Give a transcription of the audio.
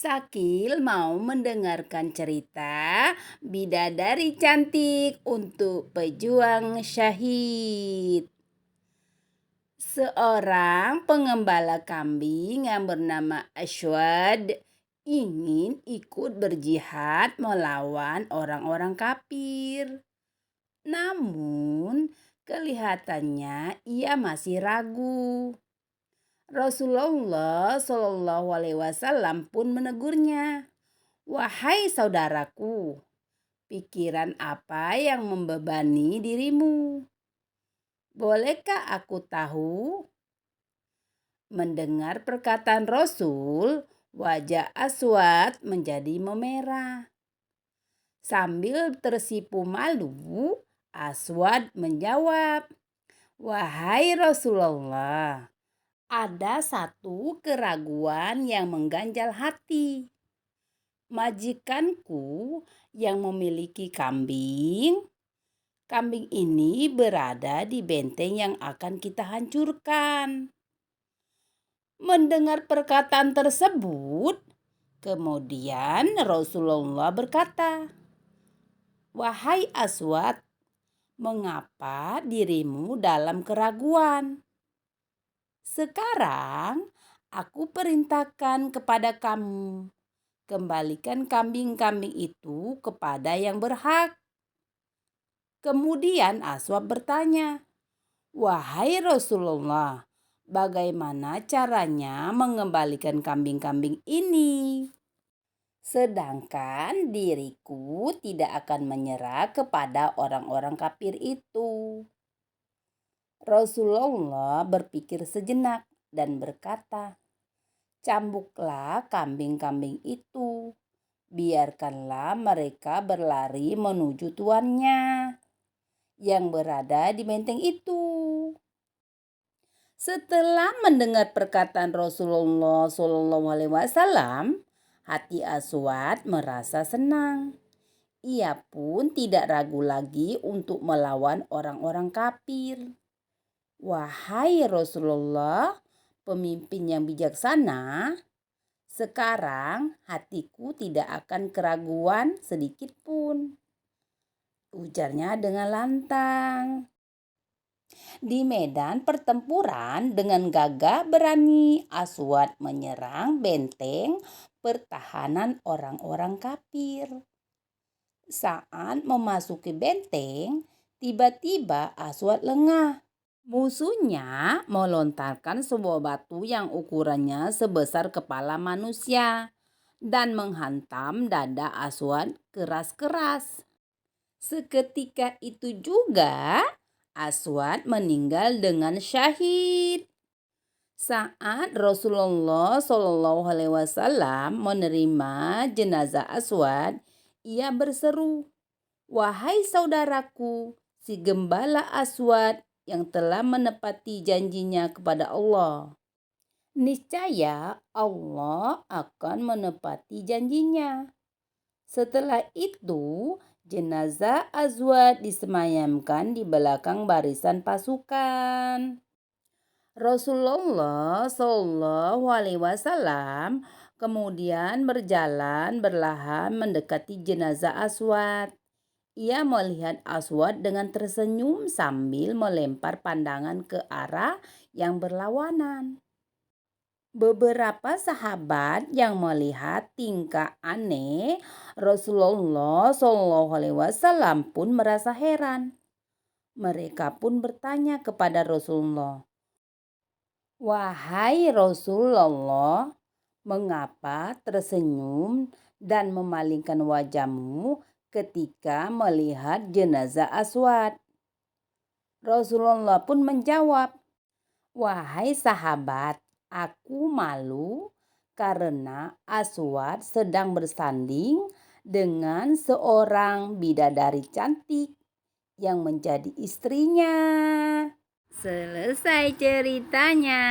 Sakil mau mendengarkan cerita bidadari cantik untuk pejuang syahid. Seorang pengembala kambing yang bernama Aswad ingin ikut berjihad melawan orang-orang kafir. Namun, kelihatannya ia masih ragu. Rasulullah Shallallahu Alaihi Wasallam pun menegurnya, "Wahai saudaraku, pikiran apa yang membebani dirimu? Bolehkah aku tahu?" Mendengar perkataan Rasul, wajah Aswad menjadi memerah. Sambil tersipu malu, Aswad menjawab, "Wahai Rasulullah, ada satu keraguan yang mengganjal hati. Majikanku yang memiliki kambing. Kambing ini berada di benteng yang akan kita hancurkan." Mendengar perkataan tersebut, kemudian Rasulullah berkata, "Wahai Aswad, mengapa dirimu dalam keraguan? Sekarang aku perintahkan kepada kamu, kembalikan kambing-kambing itu kepada yang berhak." Kemudian Aswad bertanya, "Wahai Rasulullah, bagaimana caranya mengembalikan kambing-kambing ini? Sedangkan diriku tidak akan menyerah kepada orang-orang kafir itu." Rasulullah berpikir sejenak dan berkata, "Cambuklah kambing-kambing itu. Biarkanlah mereka berlari menuju tuannya yang berada di benteng itu." Setelah mendengar perkataan Rasulullah SAW, hati Aswad merasa senang. Ia pun tidak ragu lagi untuk melawan orang-orang kafir. "Wahai Rasulullah, pemimpin yang bijaksana, sekarang hatiku tidak akan keraguan sedikit pun," ujarnya dengan lantang. Di medan pertempuran dengan gagah berani, Aswad menyerang benteng pertahanan orang-orang kafir. Saat memasuki benteng, tiba-tiba Aswad lengah. Musuhnya melontarkan sebuah batu yang ukurannya sebesar kepala manusia dan menghantam dada Aswad keras-keras. Seketika itu juga Aswad meninggal dengan syahid. Saat Rasulullah SAW menerima jenazah Aswad, ia berseru, "Wahai saudaraku, si gembala Aswad yang telah menepati janjinya kepada Allah. Niscaya Allah akan menepati janjinya." Setelah itu, jenazah Aswad disemayamkan di belakang barisan pasukan. Rasulullah SAW kemudian berjalan berlahan mendekati jenazah Aswad. Ia melihat Aswad dengan tersenyum sambil melempar pandangan ke arah yang berlawanan. Beberapa sahabat yang melihat tingkah aneh Rasulullah SAW pun merasa heran. Mereka pun bertanya kepada Rasulullah, "Wahai Rasulullah, mengapa tersenyum dan memalingkan wajahmu ketika melihat jenazah Aswad?" Rasulullah pun menjawab, "Wahai sahabat, aku malu karena Aswad sedang bersanding dengan seorang bidadari cantik yang menjadi istrinya." Selesai ceritanya.